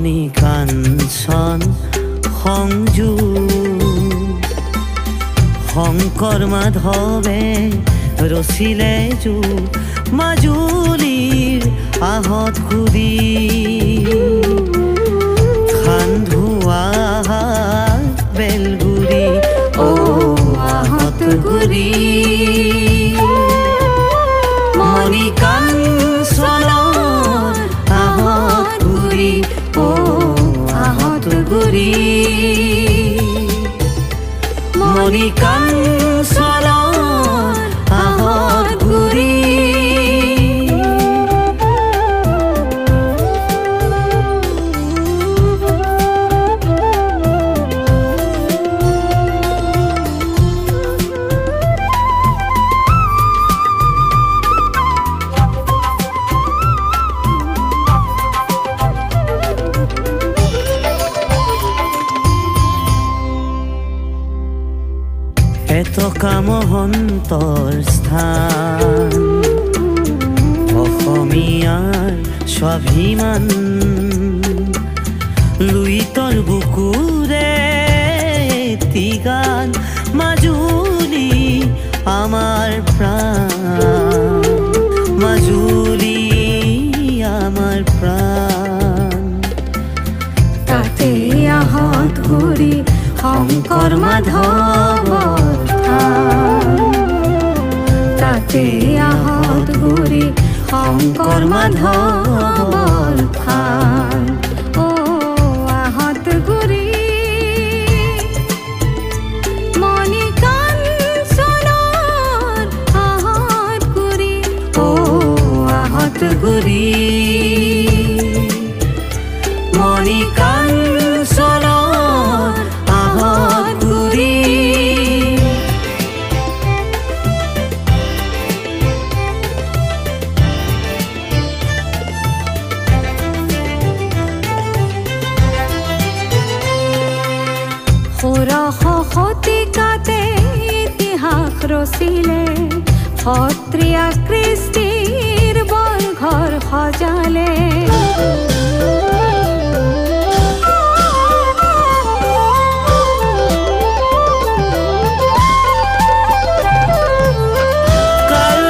মণি কাঞ্চন সংযু শংকৰ মাধৱে ৰচিলে যো মাজুলীৰ আহত ঘূৰি খান্ধুৱা বেলগুৰি আহত ঘূৰি মণি কাঞ্চনৰ আহত ঘূৰি আহত ঘূৰি মণি কাঞ্চনৰ আহত ঘূৰি এটকা মহন্তৰ স্থান অসমীয়াৰ স্বাভিমান লুইতৰ বুকুৰে এটি গান মাজুলী আমাৰ প্ৰাণ মাজুলী আমাৰ প্ৰাণ তাতে আহত ঘূৰি শংকৰ মাধৱৰ তাতে আহত ঘূৰি শংকৰ মাধৱৰ থান আহত ঘূৰি মণি কাঞ্চনৰ আহত ঘূৰি আহত ঘূৰি মণি কাঞ্চনৰ আহত ঘূৰি ষোড়শ শতিকাতে ইতিহাস ৰচিলে সত্ৰীয়া কৃষ্টিৰ বৰঘৰ সজালে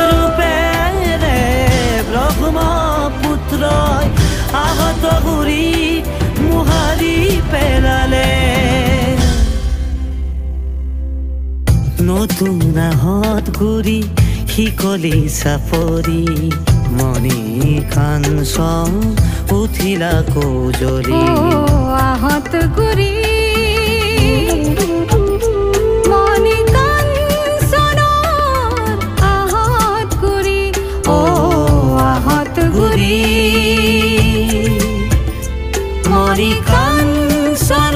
কালৰূপেৰে ব্ৰহ্মপুত্ৰই আহত ঘূৰি মোহাৰি পেলালে নতুন আহত ঘূৰি শিকলি চাপৰি মণি কাঞ্চন উঠিলা কৌজলি আহত ঘূৰি মণি কাঞ্চনৰ আহত ঘূৰি আহত ঘূৰি মণি কাঞ্চন